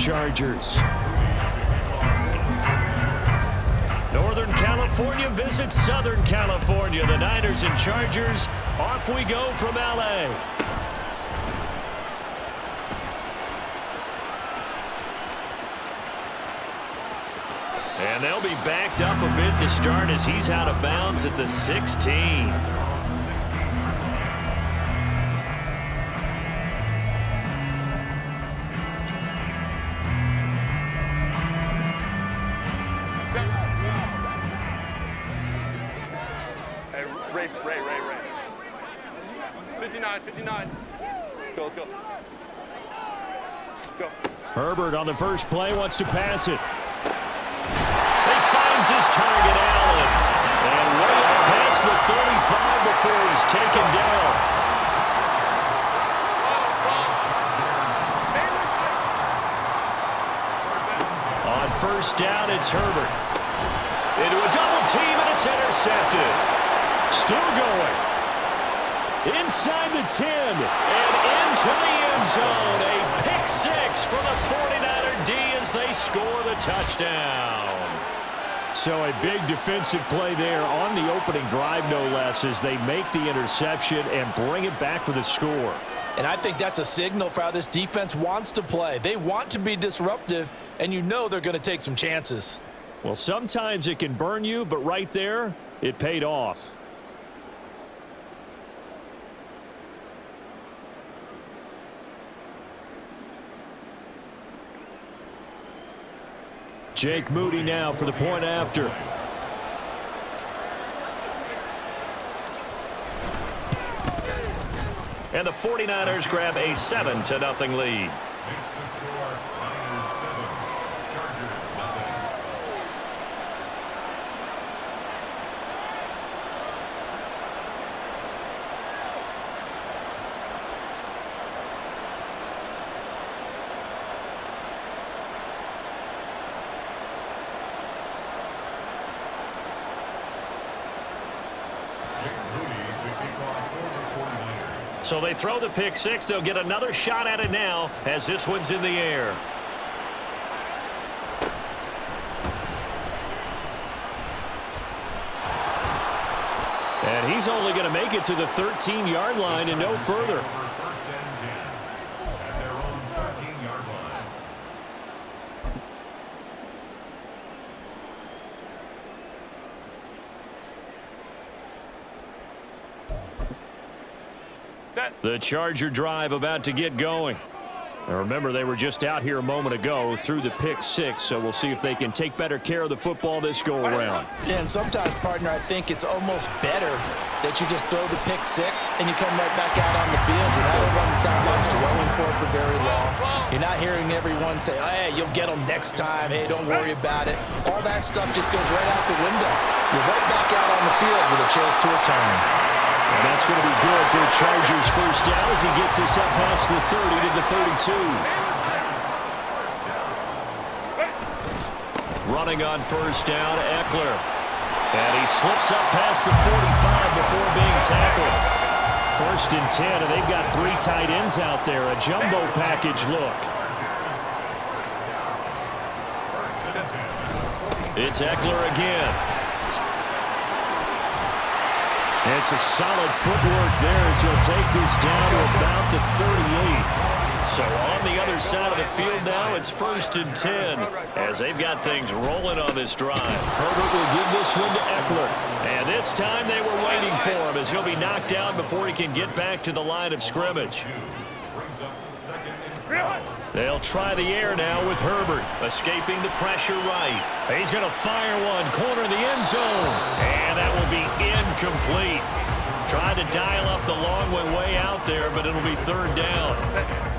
Chargers. Northern California visits Southern California. The Niners and Chargers. Off we go from L.A. And they'll be backed up a bit to start as he's out of bounds at the 16. Ray. 59. Go, let's go. Go. Herbert on the first play wants to pass it. He finds his target, Allen. And way up past the 35 before he's taken down. On first down, it's Herbert. Into a double team, and it's intercepted. Still going. Inside the 10 and into the end zone. A pick six for the 49er D as they score the touchdown. So a big defensive play there on the opening drive, no less, as they make the interception and bring it back for the score. And I think that's a signal for how this defense wants to play. They want to be disruptive, and you know they're going to take some chances. Well, sometimes it can burn you, but right there, it paid off. Jake Moody now for the point after. And the 49ers grab a 7-0 lead. So they throw the pick six. They'll get another shot at it now as this one's in the air. And he's only going to make it to the 13-yard line and no further. The Charger drive about to get going. Now remember, they were just out here a moment ago through the pick six, so we'll see if they can take better care of the football this go-around. Yeah, and sometimes, partner, I think it's almost better that you just throw the pick six and you come right back out on the field. You're not over on the sidelines dwelling for it for very long. You're not hearing everyone say, oh, hey, you'll get them next time. Hey, don't worry about it. All that stuff just goes right out the window. You're right back out on the field with a chance to return. And that's going to be good for the Chargers' first down as he gets this up past the 30 to the 32. Running on first down, Eckler. And he slips up past the 45 before being tackled. First and 10, and they've got three tight ends out there. A jumbo package look. It's Eckler again. And some solid footwork there as he'll take this down to about the 38. So on the other side of the field now, it's first and 10 as they've got things rolling on this drive. Herbert will give this one to Eckler. And this time they were waiting for him as he'll be knocked down before he can get back to the line of scrimmage. They'll try the air now with Herbert, escaping the pressure right. He's going to fire one, corner of the end zone. And that will be incomplete. Tried to dial up the long way out there, but it'll be third down.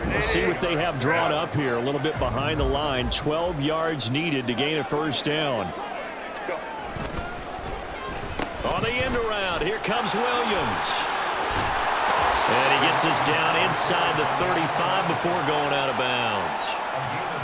We'll see what they have drawn up here, a little bit behind the line. 12 yards needed to gain a first down. On the end around, here comes Williams. And he gets us down inside the 35 before going out of bounds.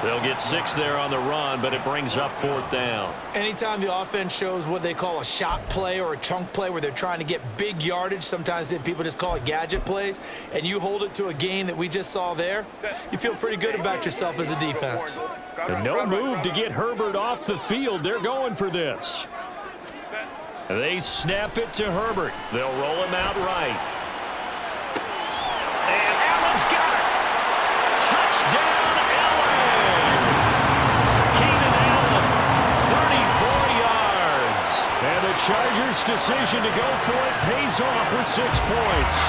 They'll get 6 there on the run, but it brings up 4th down. Anytime the offense shows what they call a shot play or a chunk play where they're trying to get big yardage, sometimes people just call it gadget plays, and you hold it to a gain that we just saw there, you feel pretty good about yourself as a defense. And no move to get Herbert off the field. They're going for this. They snap it to Herbert. They'll roll him out right. And Allen's got it. Touchdown, Allen. Keenan Allen, 34 yards. And the Chargers' decision to go for it pays off with 6 points.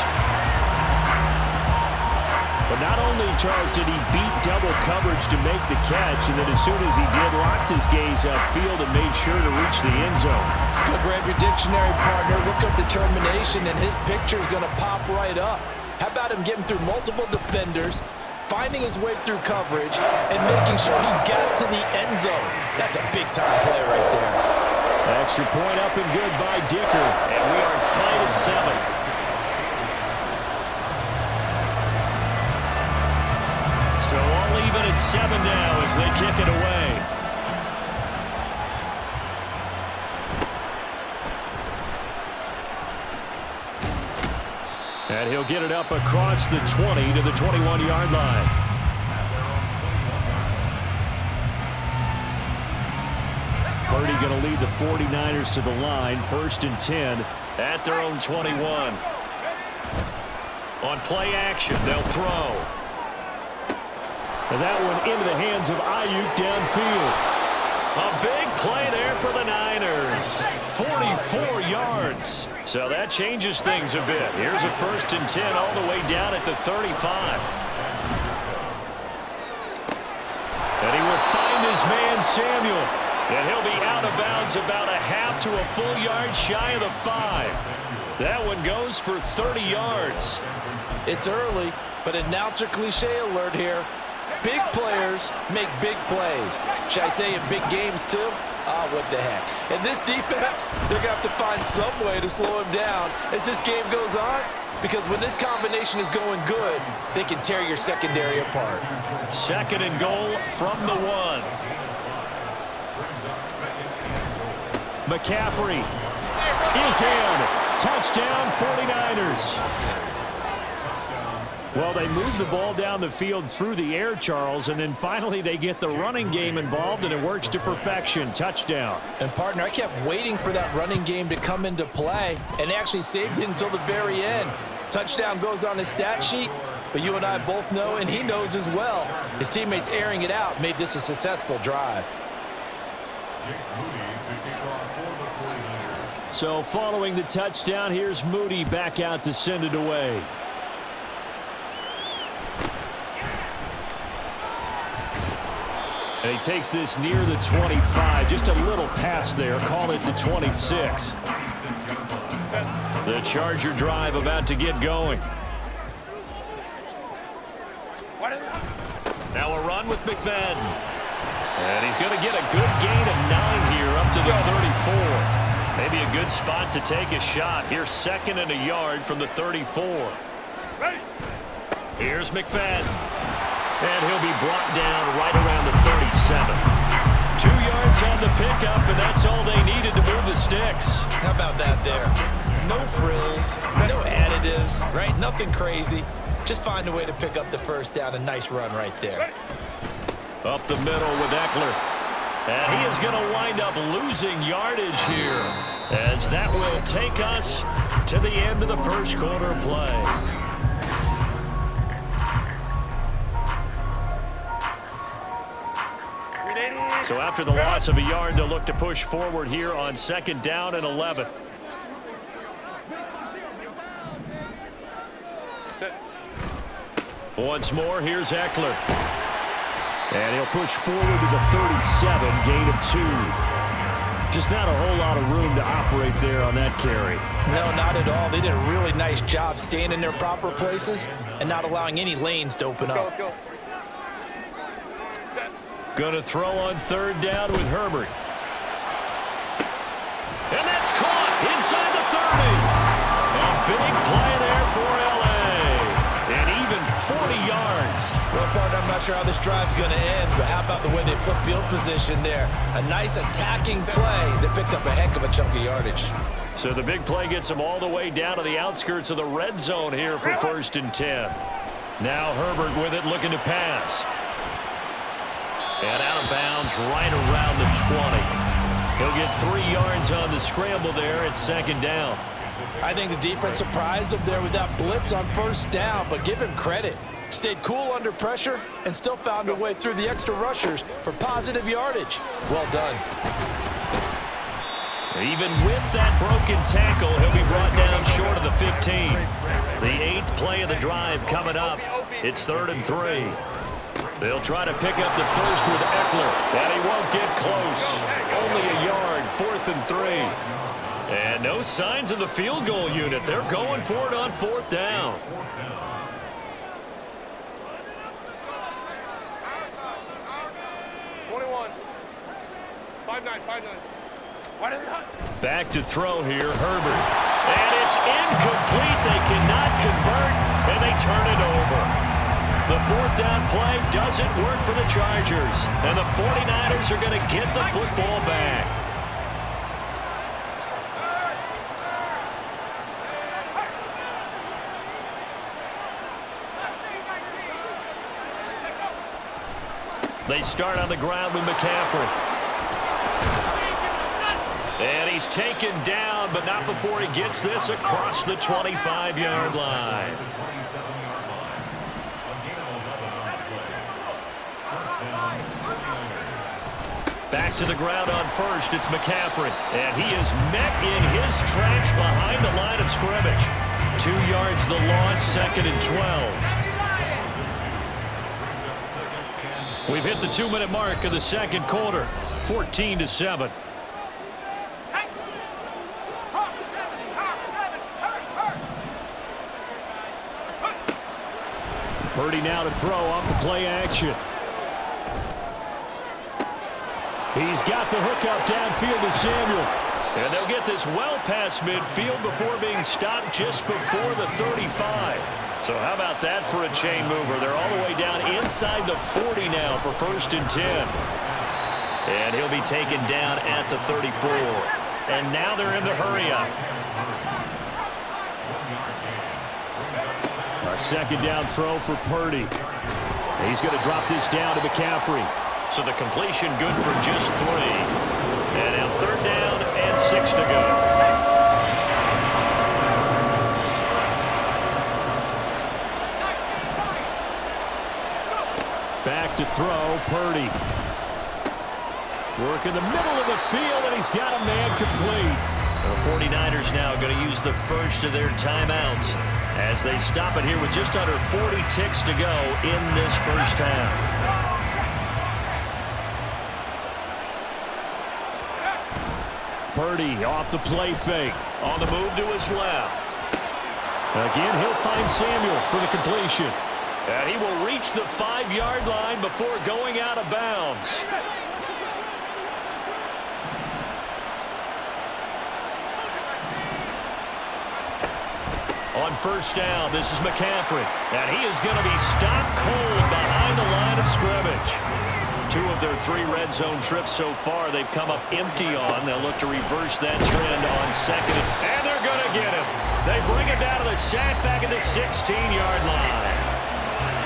But not only, Charles, did he beat double coverage to make the catch, and then as soon as he did, locked his gaze upfield and made sure to reach the end zone. Go grab your dictionary, partner. Look up determination, and his picture is going to pop right up. How about him getting through multiple defenders, finding his way through coverage, and making sure he got to the end zone? That's a big-time play right there. Extra point up and good by Dicker, and we are tied at 7. So all even at 7 now as they kick it away. And he'll get it up across the 20 to the 21-yard line. Purdy going to lead the 49ers to the line, 1st and 10 at their own 21. On play action, they'll throw. And that one into the hands of Ayuk downfield. A big play there for the Niners. 44 yards. So that changes things a bit. Here's a 1st and 10 all the way down at the 35. And he will find his man Samuel. And he'll be out of bounds about a half to a full yard shy of the 5. That one goes for 30 yards. It's early, but announcer cliche alert here. Big players make big plays. Should I say in big games too? Ah, what the heck. And this defense, they're going to have to find some way to slow him down as this game goes on, because when this combination is going good, they can tear your secondary apart. 2nd and goal from the 1. McCaffrey is in. Touchdown, 49ers. Well, they move the ball down the field through the air, Charles, and then finally they get the running game involved, and it works to perfection. Touchdown. And, partner, I kept waiting for that running game to come into play, and actually saved it until the very end. Touchdown goes on his stat sheet, but you and I both know, and he knows as well, his teammates airing it out made this a successful drive. So following the touchdown, here's Moody back out to send it away. And he takes this near the 25. Just a little pass there. Call it the 26. The Charger drive about to get going. Now a run with McFadden. And he's going to get a good gain of 9 here up to the 34. Maybe a good spot to take a shot. Here's 2nd and a yard from the 34. Here's McFadden. And he'll be brought down right around the 37. 2 yards on the pickup, and that's all they needed to move the sticks. How about that there? No frills, no additives, right? Nothing crazy. Just find a way to pick up the 1st down. A nice run right there. Up the middle with Eckler. And he is going to wind up losing yardage here, as that will take us to the end of the 1st quarter play. So after the loss of a yard, they'll look to push forward here on 2nd down and 11. Once more, here's Eckler. And he'll push forward to the 37, gain of 2. Just not a whole lot of room to operate there on that carry. No, not at all. They did a really nice job staying in their proper places and not allowing any lanes to open up. Let's go. Going to throw on 3rd down with Herbert. And that's caught inside the 30. A big play there for L.A. And even 40 yards. Well, partner, I'm not sure how this drive's going to end, but how about the way they flip field position there? A nice attacking play that picked up a heck of a chunk of yardage. So the big play gets them all the way down to the outskirts of the red zone here for 1st and 10. Now Herbert with it, looking to pass. And out of bounds right around the 20. He'll get 3 yards on the scramble there at 2nd down. I think the defense surprised him there with that blitz on 1st down, but give him credit. Stayed cool under pressure and still found a way through the extra rushers for positive yardage. Well done. Even with that broken tackle, he'll be brought down short of the 15. The 8th play of the drive coming up. It's 3rd and 3. They'll try to pick up the first with Eckler, and he won't get close. Only a yard, 4th and 3. And no signs of the field goal unit. They're going for it on 4th down. Back to throw here, Herbert. And it's incomplete. They cannot convert, and they turn it over. The 4th down play doesn't work for the Chargers, and the 49ers are going to get the football back. They start on the ground with McCaffrey. And he's taken down, but not before he gets this across the 25-yard line. Back to the ground on 1st, it's McCaffrey. And he is met in his tracks behind the line of scrimmage. 2 yards the loss, 2nd and 12. We've hit the 2-minute mark of the 2nd quarter, 14-7. Purdy now to throw off the play action. He's got the hook up downfield to Samuel. And they'll get this well past midfield before being stopped just before the 35. So how about that for a chain mover? They're all the way down inside the 40 now for 1st and 10. And he'll be taken down at the 34. And now they're in the hurry up. A 2nd down throw for Purdy. He's going to drop this down to McCaffrey. So the completion good for just 3. And now 3rd down and 6 to go. Back to throw, Purdy. Work in the middle of the field, and he's got a man complete. The 49ers now going to use the first of their timeouts as they stop it here with just under 40 ticks to go in this 1st half. Purdy off the play fake. On the move to his left. Again, he'll find Samuel for the completion. And he will reach the 5-yard line before going out of bounds. On 1st down, this is McCaffrey. And he is going to be stopped cold behind the line of scrimmage. 2 of their 3 red zone trips so far they've come up empty on. They'll look to reverse that trend on 2nd. And they're going to get him. They bring him down to the sack back at the 16-yard line.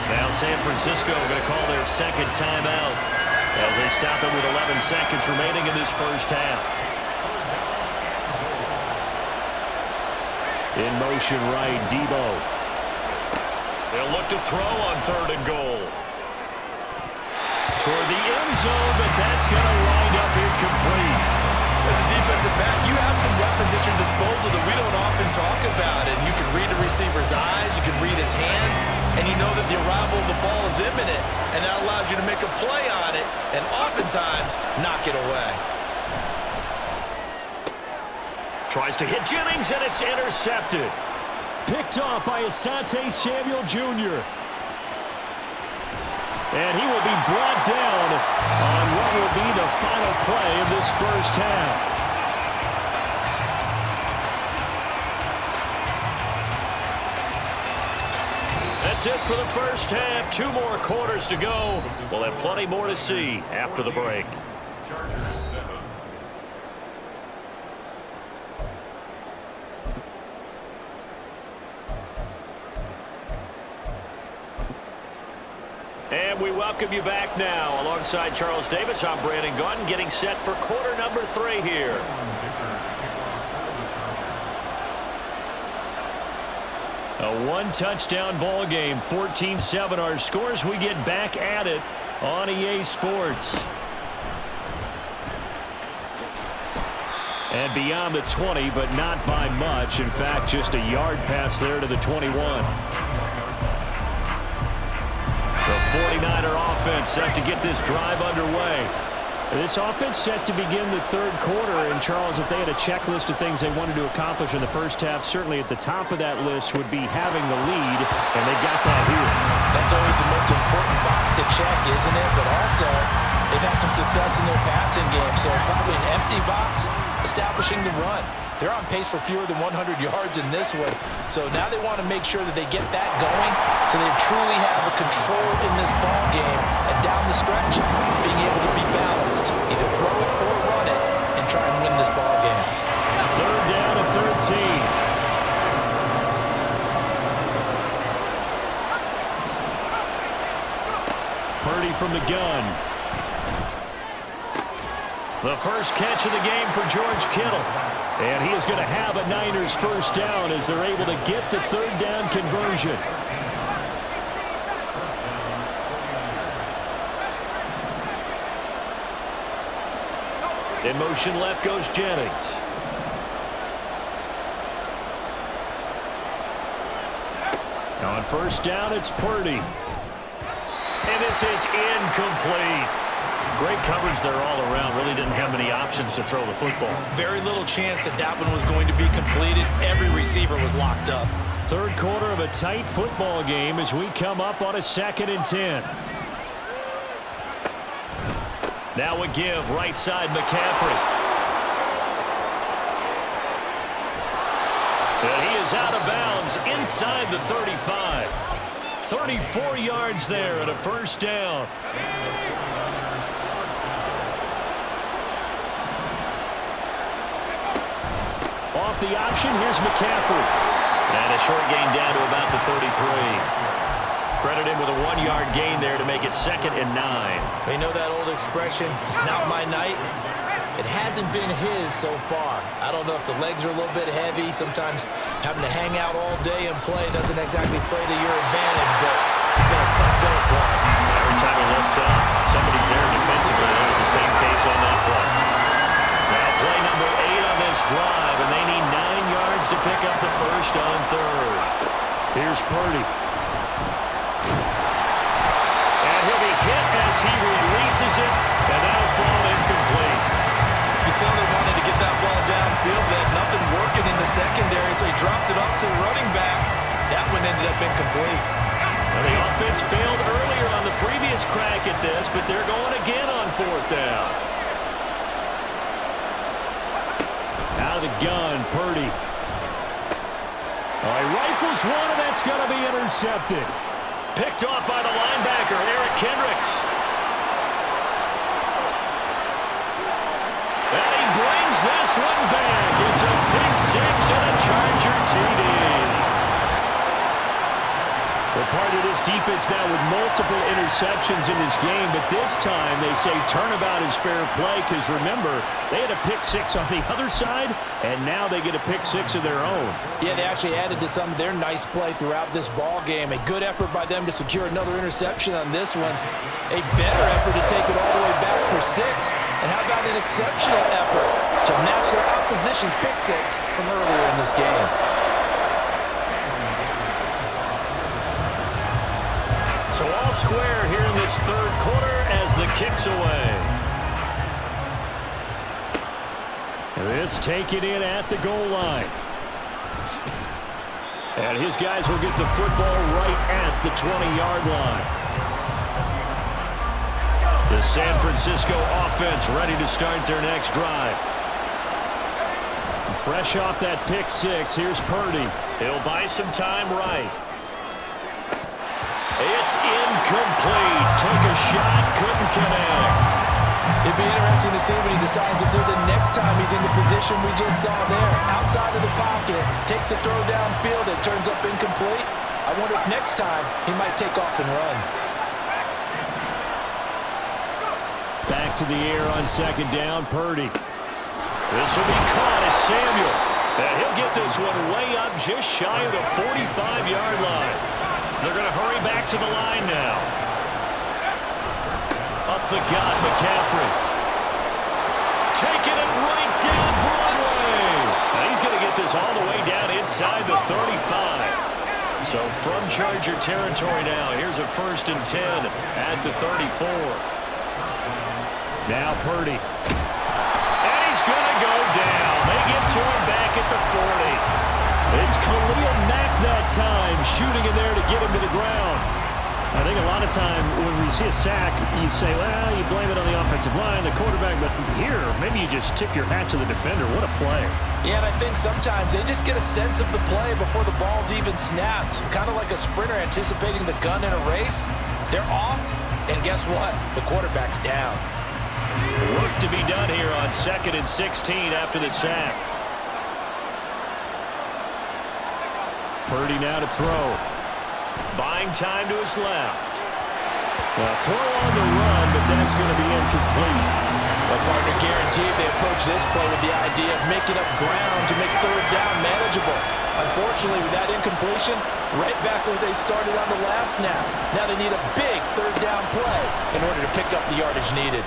Now San Francisco going to call their 2nd timeout as they stop it with 11 seconds remaining in this 1st half. In motion right, Debo. They'll look to throw on 3rd and goal. Toward the end zone, but that's going to wind up incomplete. As a defensive back, you have some weapons at your disposal that we don't often talk about. And you can read the receiver's eyes, you can read his hands, and you know that the arrival of the ball is imminent. And that allows you to make a play on it and oftentimes knock it away. Tries to hit Jennings, and it's intercepted. Picked off by Asante Samuel Jr. And he will be brought down on what will be the final play of this 1st half. And That's it for the first half. 2 more quarters to go. We'll have plenty more to see after the break. And we welcome you back now. Alongside Charles Davis, I'm Brandon Gunn, getting set for quarter number 3 here. A 1-touchdown ball game, 14-7 our scores. We get back at it on EA Sports. And beyond the 20, but not by much. In fact, just a yard pass there to the 21. The 49er offense set to get this drive underway. This offense set to begin the 3rd quarter. And, Charles, if they had a checklist of things they wanted to accomplish in the first half, certainly at the top of that list would be having the lead, and they got that here. That's always the most important box to check, isn't it? But also, they've had some success in their passing game, so probably an empty box establishing the run. They're on pace for fewer than 100 yards in this one. So now they want to make sure that they get that going so they truly have a control in this ball game. And down the stretch, being able to be balanced. Either throw it or run it and try and win this ball game. 3rd down and 13. Purdy from the gun. The first catch of the game for George Kittle. And he is going to have a Niners first down as they're able to get the 3rd down conversion. In motion left goes Jennings. On first down, it's Purdy. And this is incomplete. Great coverage there all around. Really didn't have many options to throw the football. Very little chance that that one was going to be completed. Every receiver was locked up. 3rd quarter of a tight football game as we come up on a 2nd and 10. Now a give right side McCaffrey. And he is out of bounds inside the 35. 34 yards there and a first down. Off the option, here's McCaffrey. And a short gain down to about the 33. Credit him with a 1-yard gain there to make it 2nd and 9. They know that old expression, it's not my night. It hasn't been his so far. I don't know if the legs are a little bit heavy. Sometimes having to hang out all day and play doesn't exactly play to your advantage, but it's been a tough go for him. Every time he looks up, somebody's there defensively. That was the same case on that play. Now play number 8 on this drive, and they need 9 yards to pick up the first on 3rd. Here's Purdy. And he'll be hit as he releases it, and that'll fall incomplete. You can tell they wanted to get that ball downfield. They had nothing working in the secondary, so he dropped it off to the running back. That one ended up incomplete. Well, the offense failed earlier on the previous crack at this, but they're going again on 4th down. Out of the gun, Purdy. He rifles one, and that's going to be intercepted. Picked off by the linebacker, Eric Kendricks. And he brings this one back. It's a pick 6 and a Charger TD. Well, part of this defense now with multiple interceptions in this game, but this time they say turnabout is fair play because, remember, they had a pick 6 on the other side, and now they get a pick 6 of their own. Yeah, they actually added to some of their nice play throughout this ball game. A good effort by them to secure another interception on this one. A better effort to take it all the way back for 6. And how about an exceptional effort to match their opposition's pick 6 from earlier in this game? So all square here in this 3rd quarter as the kick's away. This taken in at the goal line. And his guys will get the football right at the 20-yard line. The San Francisco offense ready to start their next drive. Fresh off that pick 6, here's Purdy. He'll buy some time right. It's incomplete. Took a shot, couldn't connect. It'd be interesting to see what he decides to do the next time he's in the position we just saw there. Outside of the pocket, takes a throw downfield, it turns up incomplete. I wonder if next time he might take off and run. Back to the air on second down, Purdy. This will be caught at Samuel. And he'll get this one way up just shy of the 45-yard line. They're going to hurry back to the line now. Up the gut, McCaffrey. Taking it right down Broadway. And he's going to get this all the way down inside the 35. So from Charger territory now, here's a 1st and 10 at the 34. Now Purdy. And he's going to go down. They get to him back at the 40. It's Khalil Mack that time, shooting in there to get him to the ground. I think a lot of time when we see a sack, you say, well, you blame it on the offensive line, the quarterback, but here, maybe you just tip your hat to the defender. What a play. Yeah, and I think sometimes they just get a sense of the play before the ball's even snapped. Kind of like a sprinter anticipating the gun in a race. They're off, and guess what? The quarterback's down. Work to be done here on 2nd and 16 after the sack. Purdy now to throw. Buying time to his left. Throw on the run, but that's going to be incomplete. Well, partner, guaranteed they approach this play with the idea of making up ground to make 3rd down manageable. Unfortunately, with that incompletion, right back where they started on the last snap. Now they need a big 3rd down play in order to pick up the yardage needed.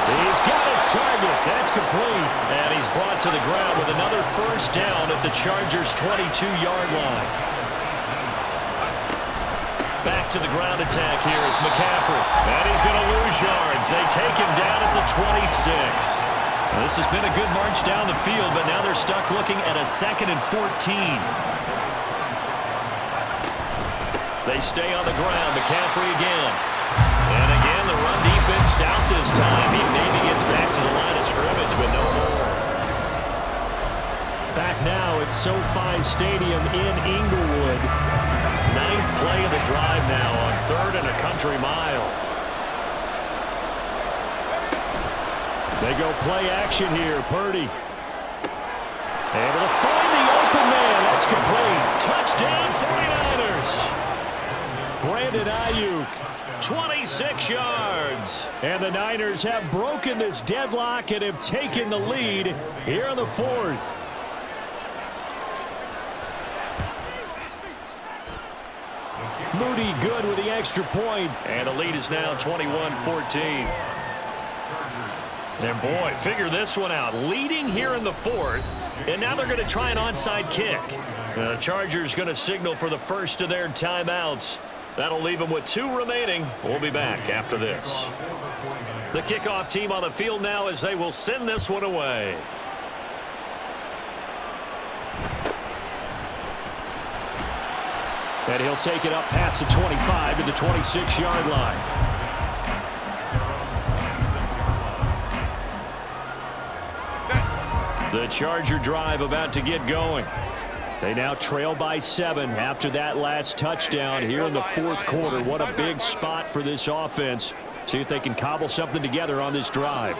He's got his target. That's complete. And he's brought to the ground with another 1st down at the Chargers' 22-yard line. Back to the ground attack here. It's McCaffrey. And he's going to lose yards. They take him down at the 26. Now, this has been a good march down the field, but now they're stuck looking at a 2nd and 14. They stay on the ground. McCaffrey again. And again, the run defense stout this time. He maybe gets back to the line of scrimmage, but no more. Back now at SoFi Stadium in Inglewood. 9th play of the drive now on 3rd and a country mile. They go play action here. Purdy. Able to find the open man. That's complete. Touchdown 49ers. Brandon Ayuk, 26 yards. And the Niners have broken this deadlock and have taken the lead here in the 4th. Moody good with the extra point. And the lead is now 21-14. And boy, figure this one out. Leading here in the 4th. And now they're going to try an onside kick. The Chargers going to signal for the first of their timeouts. That'll leave them with 2 remaining. We'll be back after this. The kickoff team on the field now as they will send this one away. And he'll take it up past the 25 to the 26-yard line. The Charger drive about to get going. They now trail by 7 after that last touchdown here in the 4th quarter. What a big spot for this offense. See if they can cobble something together on this drive.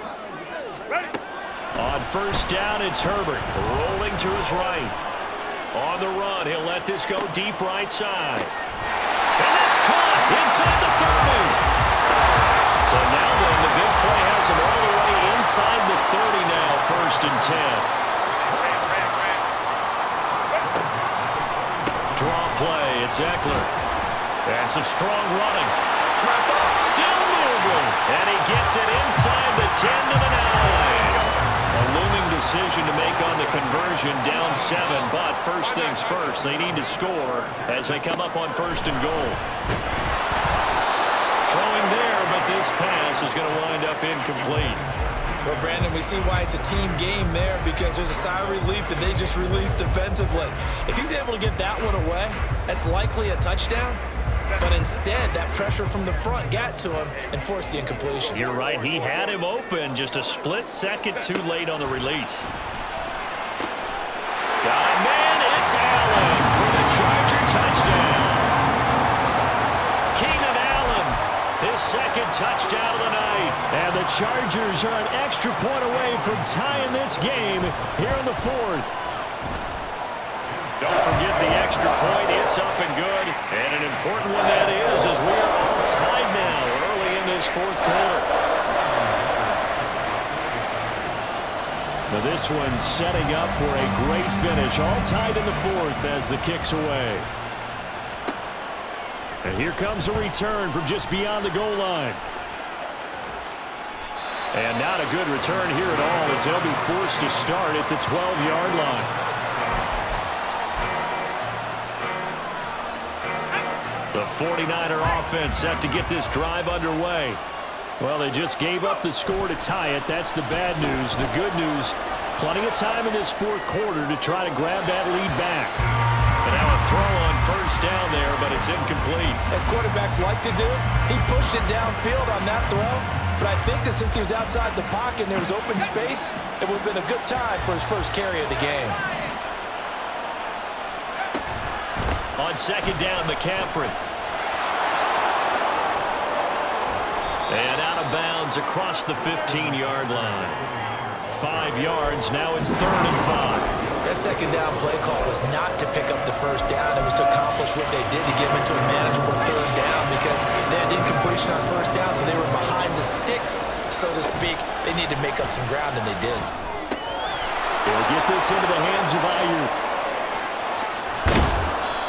On 1st down, it's Herbert rolling to his right. On the run, he'll let this go deep right side. And that's caught inside the 30. So now the big play has him all the way inside the 30 now, 1st and 10. Draw play, it's Eckler. And some strong running. Still moving. And he gets it inside the 10 to the 9. A looming decision to make on the conversion, down 7. But first things first, they need to score as they come up on 1st and goal. Throwing there, but this pass is going to wind up incomplete. Well, Brandon, we see why it's a team game there, because there's a sigh of relief that they just released defensively. If he's able to get that one away, that's likely a touchdown. But instead, that pressure from the front got to him and forced the incompletion. You're right. He had him open, just a split second too late on the release. Got a man. It's Allen for the Charger touchdown. second touchdown of the night. And the Chargers are an extra point away from tying this game here in the fourth. Don't forget the extra point. It's up and good. And an important one that is, as we are all tied now early in this fourth quarter. Now this one setting up for a great finish. All tied in the fourth as the kick's away. And here comes a return from just beyond the goal line. And not a good return here at all as they'll be forced to start at the 12-yard line. The 49er offense set to get this drive underway. Well, they just gave up the score to tie it. That's the bad news. The good news, plenty of time in this fourth quarter to try to grab that lead back. And now a throw on first down there, but it's incomplete. As quarterbacks like to do, he pushed it downfield on that throw. But I think that since he was outside the pocket and there was open space, it would have been a good time for his first carry of the game. On second down, McCaffrey. And out of bounds across the 15-yard line. 5 yards, now it's 3rd and 5. That second down play call was not to pick up the first down. It was to accomplish what they did to get them into a manageable 3rd down because they had incompletion on first down, so they were behind the sticks, so to speak. They needed to make up some ground, and they did. They'll get this into the hands of Ayuk.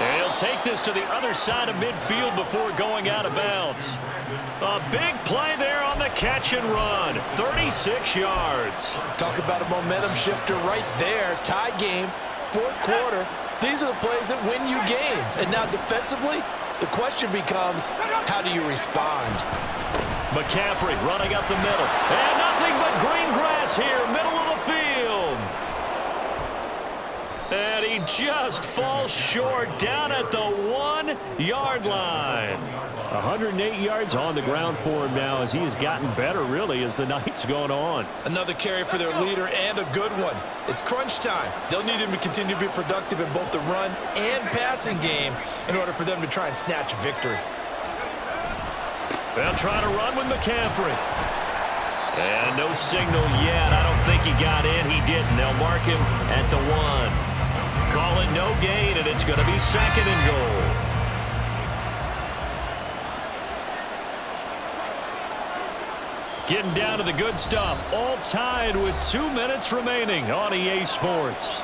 And he'll take this to the other side of midfield before going out of bounds. A big play there on the catch and run. 36 yards. Talk about a momentum shifter right there. Tie game, fourth quarter. These are the plays that win you games. And now defensively, the question becomes, how do you respond? McCaffrey running up the middle. And nothing but green grass here, middle of the field. And he just falls short down at the 1-yard line. 108 yards on the ground for him now as he has gotten better, really, as the night's going on. Another carry for their leader and a good one. It's crunch time. They'll need him to continue to be productive in both the run and passing game in order for them to try and snatch a victory. They'll try to run with McCaffrey. And no signal yet. I don't think he got in. He didn't. They'll mark him at the 1. Call it no gain, and it's going to be 2nd and goal. Getting down to the good stuff. All tied with 2 minutes remaining on EA Sports.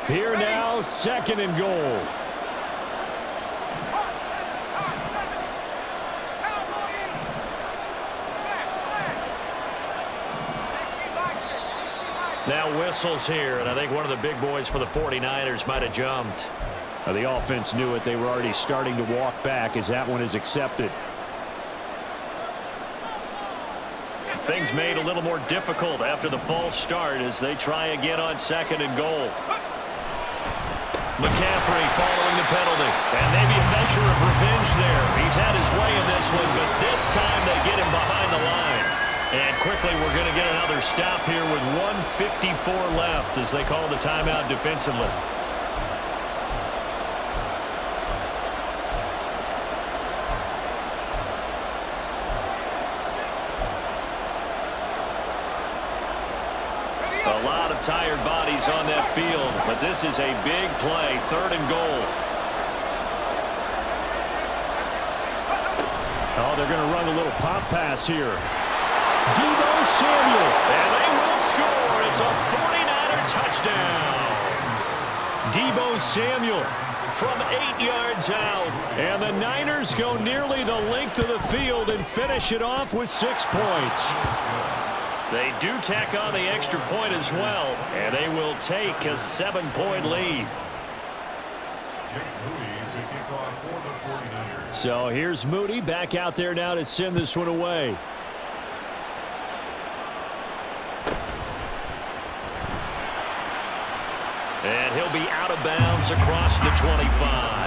Here now, 2nd and goal. Now whistles here, and I think one of the big boys for the 49ers might have jumped. The offense knew it. They were already starting to walk back as that one is accepted. Things made a little more difficult after the false start as they try again on 2nd and goal. McCaffrey following the penalty. And maybe a measure of revenge there. He's had his way in this one, but this time they get him behind the line. And quickly we're going to get another stop here with 1:54 left as they call the timeout defensively. A lot of tired bodies on that field, but this is a big play, 3rd and goal. Oh, they're going to run a little pop pass here. Deebo Samuel, and they will score. It's a 49er touchdown. Deebo Samuel from 8 yards out, and the Niners go nearly the length of the field and finish it off with 6 points. They do tack on the extra point as well, and they will take a 7-point lead. So here's Moody back out there now to send this one away. And he'll be out of bounds across the 25.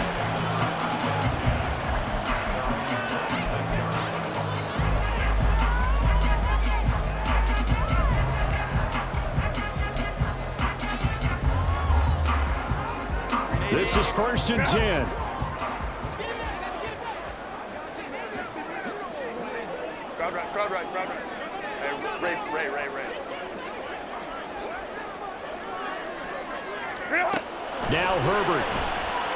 This is 1st and 10. Crowd right. Hey, Ray. Now Herbert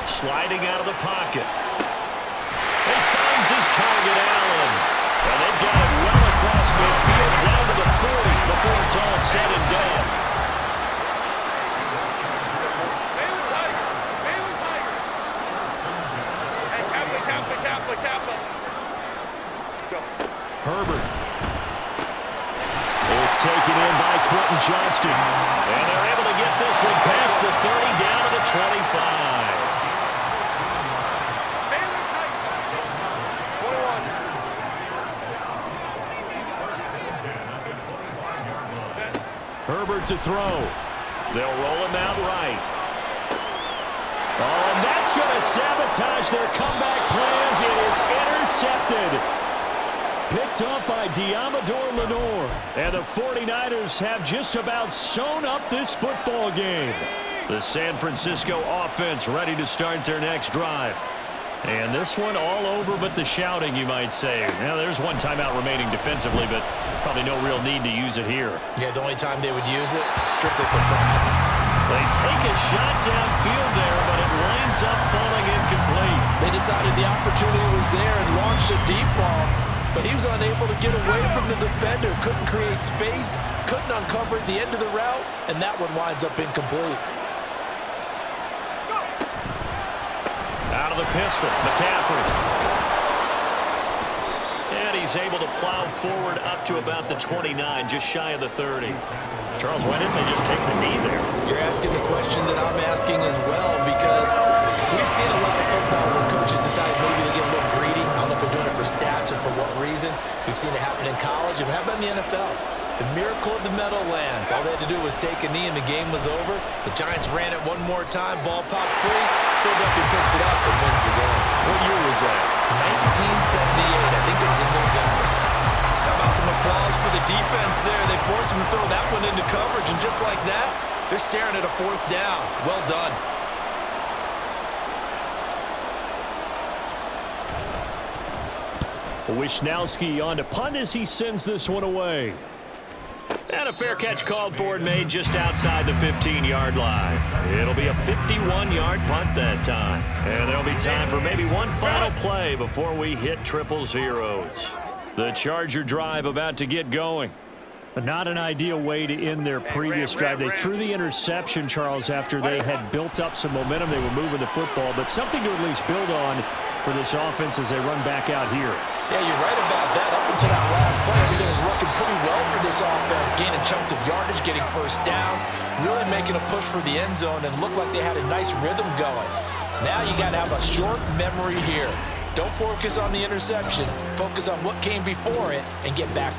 sliding out of the pocket. He finds his target, Allen. And they've got it well across midfield down to the 40 before it's all said and done. Herbert. It's taken in by Quentin Johnston. And they're able to get this one past the 30 down to the 25. Herbert to throw. They'll roll him out right. Oh, and that's going to sabotage their comeback plans. It is intercepted. Picked up by Diamador Lenore. And the 49ers have just about sewn up this football game. The San Francisco offense ready to start their next drive. And this one all over but the shouting, you might say. Now, there's one timeout remaining defensively, but probably no real need to use it here. Yeah, the only time they would use it, strictly for pride. They take a shot downfield there, but it winds up falling incomplete. They decided the opportunity was there and launched a deep ball, but he was unable to get away from the defender. Couldn't create space, couldn't uncover the end of the route, and that one winds up incomplete. Out of the pistol, McCaffrey. And he's able to plow forward up to about the 29, just shy of the 30. Charles, why didn't they just take the knee there? You're asking the question that I'm asking as well, because we've seen a lot of football where coaches decide maybe to get a little greedy. I don't know if they're doing it for stats or for what reason. We've seen it happen in college, and how about in the NFL? The miracle of the Meadowlands. All they had to do was take a knee and the game was over. The Giants ran it one more time. Ball popped free. Philadelphia picks it up and wins the game. What year was that? 1978. I think it was in November. How about some applause for the defense there? They forced him to throw that one into coverage, and just like that, they're staring at a 4th down. Well done. Wishnowski on to punt as he sends this one away. And a fair catch called for and made just outside the 15-yard line. It'll be a 51-yard punt that time. And there'll be time for maybe one final play before we hit triple zeros. The Charger drive about to get going. Not an ideal way to end their previous drive. They threw the interception, Charles, after they had built up some momentum. They were moving the football, but something to at least build on for this offense as they run back out here. Yeah, you're right about that. Up until that last play, everything was working pretty well for this offense. Gaining chunks of yardage, getting first downs, really making a push for the end zone, and looked like they had a nice rhythm going. Now you got to have a short memory here. Don't focus on the interception. Focus on what came before it and get back